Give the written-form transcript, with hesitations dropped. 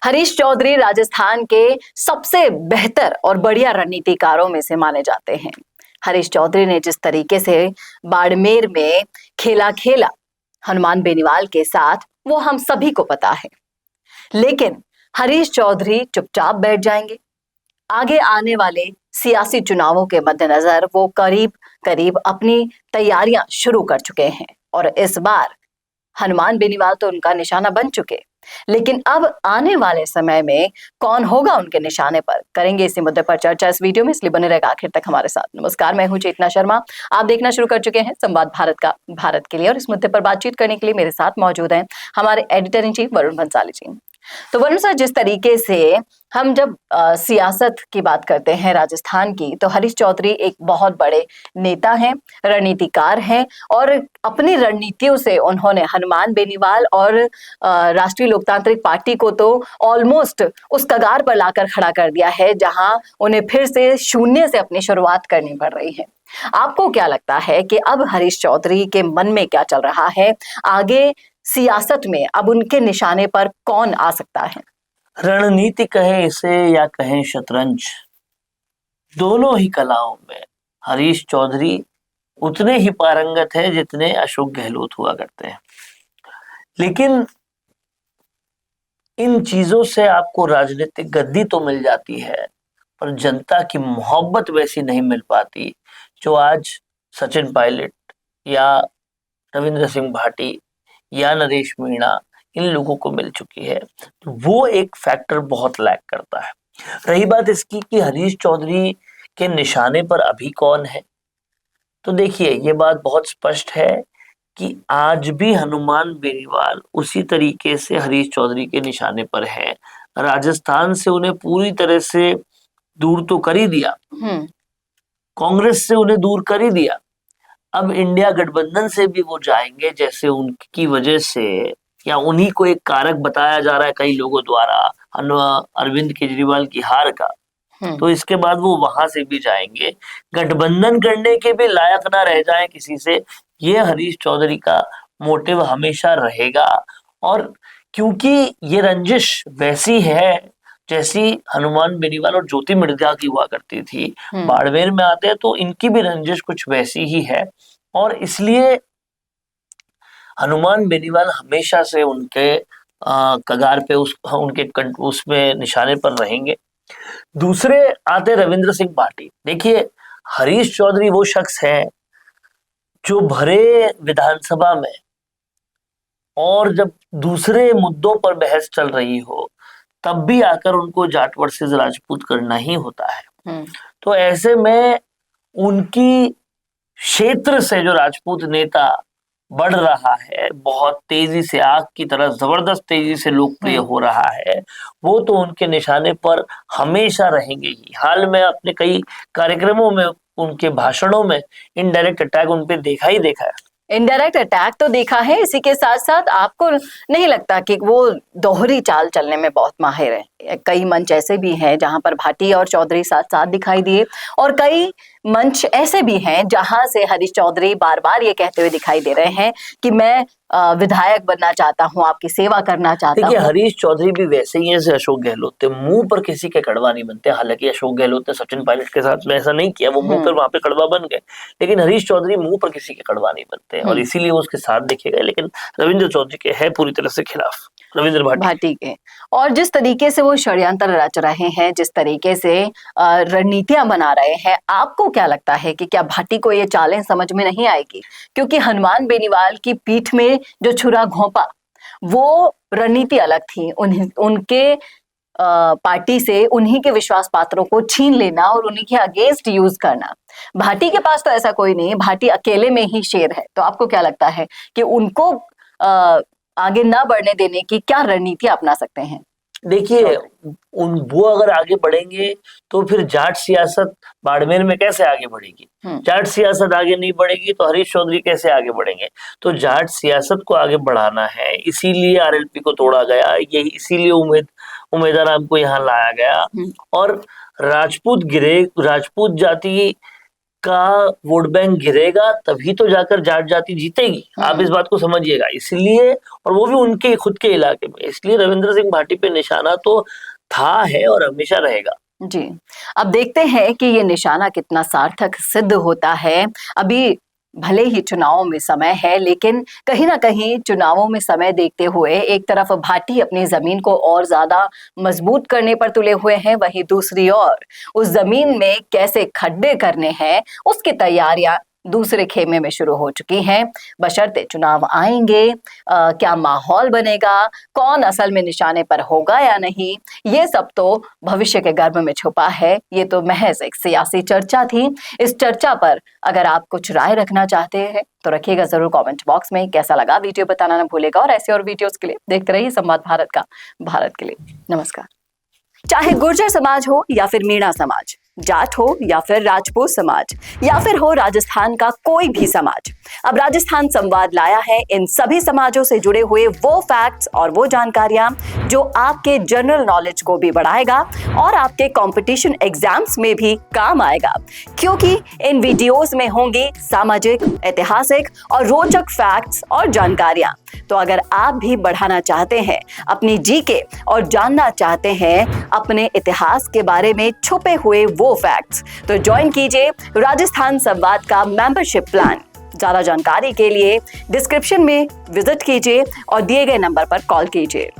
हरीश चौधरी राजस्थान के सबसे बेहतर और बढ़िया रणनीतिकारों में से माने जाते हैं। हरीश चौधरी ने जिस तरीके से बाड़मेर में खेला खेला हनुमान बेनीवाल के साथ, वो हम सभी को पता है। लेकिन हरीश चौधरी चुपचाप बैठ जाएंगे? आगे आने वाले सियासी चुनावों के मद्देनजर वो करीब करीब अपनी तैयारियां शुरू कर चुके हैं और इस बार हनुमान बेनीवाल तो उनका निशाना बन चुके, लेकिन अब आने वाले समय में कौन होगा उनके निशाने पर, करेंगे इसी मुद्दे पर चर्चा इस वीडियो में, इसलिए बने रहेगा आखिर तक हमारे साथ। नमस्कार, मैं हूं चेतना शर्मा। आप देखना शुरू कर चुके हैं संवाद भारत का, भारत के लिए, और इस मुद्दे पर बातचीत करने के लिए मेरे साथ मौजूद हैं हमारे editor in chief Varun Bhansali ji. तो वरुण सर, जिस तरीके से हम जब सियासत की बात करते हैं राजस्थान की, तो हरीश चौधरी एक बहुत बड़े नेता हैं, रणनीतिकार हैं, और अपनी रणनीतियों से उन्होंने हनुमान बेनीवाल और राष्ट्रीय लोकतांत्रिक पार्टी को तो ऑलमोस्ट उस कगार पर लाकर खड़ा कर दिया है जहां उन्हें फिर से शून्य से अपनी शुरुआत करनी पड़ रही है। आपको क्या लगता है कि अब हरीश चौधरी के मन में क्या चल रहा है? आगे सियासत में अब उनके निशाने पर कौन आ सकता है? रणनीति कहें इसे या कहें शतरंज, दोनों ही कलाओं में हरीश चौधरी उतने ही पारंगत है जितने अशोक गहलोत हुआ करते हैं। लेकिन इन चीजों से आपको राजनीतिक गद्दी तो मिल जाती है, पर जनता की मोहब्बत वैसी नहीं मिल पाती जो आज सचिन पायलट या रविंद्र सिंह भाटी या नरेश मीणा इन लोगों को मिल चुकी है। तो वो एक फैक्टर बहुत लैक करता है। रही बात इसकी कि हरीश चौधरी के निशाने पर अभी कौन है, तो देखिए ये बात बहुत स्पष्ट है कि आज भी हनुमान बेनीवाल उसी तरीके से हरीश चौधरी के निशाने पर है। राजस्थान से उन्हें पूरी तरह से दूर तो कर ही दिया, कांग्रेस से उन्हें दूर कर ही दिया, अब इंडिया गठबंधन से भी वो जाएंगे, जैसे उनकी वजह से या उन्हीं को एक कारक बताया जा रहा है कई लोगों द्वारा अरविंद केजरीवाल की हार का। तो इसके बाद वो वहां से भी जाएंगे, गठबंधन करने के भी लायक ना रह जाए किसी से, ये हरीश चौधरी का मोटिव हमेशा रहेगा। और क्योंकि ये रंजिश वैसी है जैसी हनुमान बेनीवाल और ज्योति मिर्जा की हुआ करती थी, बाड़मेर में आते हैं तो इनकी भी रंजिश कुछ वैसी ही है, और इसलिए हनुमान बेनीवाल हमेशा से उनके कगार पे उनके उसमें निशाने पर रहेंगे। दूसरे आते रविंद्र सिंह भाटी। देखिए हरीश चौधरी वो शख्स है जो भरे विधानसभा में और जब दूसरे मुद्दों पर बहस चल रही हो तब भी आकर उनको जाट वर्सेस राजपूत करना ही होता है। तो ऐसे में उनकी क्षेत्र से जो राजपूत नेता बढ़ रहा है, बहुत तेजी से, आग की तरह जबरदस्त तेजी से लोकप्रिय हो रहा है, वो तो उनके निशाने पर हमेशा रहेंगे ही। हाल में अपने कई कार्यक्रमों में, उनके भाषणों में इनडायरेक्ट अटैक उन पे देखा ही देखा है। इनडायरेक्ट अटैक तो देखा है, इसी के साथ साथ आपको नहीं लगता कि वो दोहरी चाल चलने में बहुत माहिर है? कई मंच ऐसे भी हैं जहां पर भाटी और चौधरी साथ साथ दिखाई दिए, और कई मंच ऐसे भी हैं जहां से हरीश चौधरी बार बार ये कहते हुए दिखाई दे रहे हैं कि मैं विधायक बनना चाहता हूं, आपकी सेवा करना चाहता हूं। देखिए हरीश चौधरी भी वैसे ही है जैसे अशोक गहलोत थे, मुंह पर किसी के कड़वा नहीं बनते। हालांकि अशोक गहलोत ने सचिन पायलट के साथ में ऐसा नहीं किया, वो मुंह पर वहां पे कड़वा बन गए, लेकिन हरीश चौधरी मुंह पर किसी के कड़वा नहीं बनते और इसीलिए वो उसके साथ देखे गए। लेकिन रविंद्र चौधरी के है पूरी तरह से खिलाफ, रविंद्र भाटी के। और जिस तरीके से वो षड्यंत्र रच रहे हैं, जिस तरीके से रणनीतियां बना रहे हैं, आपको क्या लगता है कि क्या भाटी को ये चालें समझ में नहीं आएगी? क्योंकि हनुमान बेनीवाल की पीठ में जो छुरा घोंपा, वो रणनीति अलग थी। उनके पार्टी से उन्हीं के विश्वास पात्रों को छीन लेना और उन्हीं के अगेंस्ट यूज करना। भाटी के पास तो ऐसा कोई नहीं, भाटी अकेले में ही शेर है। तो आपको क्या लगता है कि उनको आगे ना बढ़ने देने की क्या रणनीति अपना सकते हैं? देखिए वो अगर आगे बढ़ेंगे तो फिर जाट सियासत बाड़मेर में कैसे आगे बढ़ेगी? जाट सियासत आगे नहीं बढ़ेगी तो हरीश चौधरी कैसे आगे बढ़ेंगे? तो जाट सियासत को आगे बढ़ाना है, इसीलिए आरएलपी को तोड़ा गया, यही इसीलिए उमेदराम को यहाँ लाया गया। और राजपूत जाति का वोट बैंक गिरेगा तभी तो जाकर जाट जाति जीतेगी, आप इस बात को समझिएगा। इसलिए, और वो भी उनके खुद के इलाके में, इसलिए रविंद्र सिंह भाटी पे निशाना तो था, है और हमेशा रहेगा। जी, अब देखते हैं कि ये निशाना कितना सार्थक सिद्ध होता है। अभी भले ही चुनावों में समय है, लेकिन कहीं ना कहीं चुनावों में समय देखते हुए एक तरफ भाटी अपनी जमीन को और ज्यादा मजबूत करने पर तुले हुए हैं, वहीं दूसरी ओर उस जमीन में कैसे खड्डे करने हैं उसकी तैयारियां दूसरे खेमे में शुरू हो चुकी हैं। बशर्ते चुनाव आएंगे, क्या माहौल बनेगा, कौन असल में निशाने पर होगा या नहीं, ये सब तो भविष्य के गर्भ में छुपा है। ये तो महज एक सियासी चर्चा थी। इस चर्चा पर अगर आप कुछ राय रखना चाहते हैं तो रखिएगा जरूर कमेंट बॉक्स में। कैसा लगा वीडियो बताना ना भूलेगा, और ऐसे और वीडियोस के लिए देखते रहिए संवाद भारत का, भारत के लिए नमस्कार। चाहे गुर्जर समाज हो या फिर मीणा समाज, जाट हो या फिर राजपूत समाज, या फिर हो राजस्थान का कोई भी समाज, अब राजस्थान संवाद लाया है इन सभी समाजों से जुड़े हुए वो फैक्ट्स और वो जानकारियां जो आपके जनरल नॉलेज को भी बढ़ाएगा और आपके कंपटीशन एग्जाम्स में भी काम आएगा, क्योंकि इन वीडियोस में होंगी सामाजिक, ऐतिहासिक और रोचक फैक्ट्स और जानकारियां। तो अगर आप भी बढ़ाना चाहते हैं अपनी जीके और जानना चाहते हैं अपने इतिहास के बारे में छुपे हुए वो फैक्ट्स, तो ज्वाइन कीजिए राजस्थान संवाद का मेंबरशिप प्लान। ज्यादा जानकारी के लिए डिस्क्रिप्शन में विजिट कीजिए और दिए गए नंबर पर कॉल कीजिए।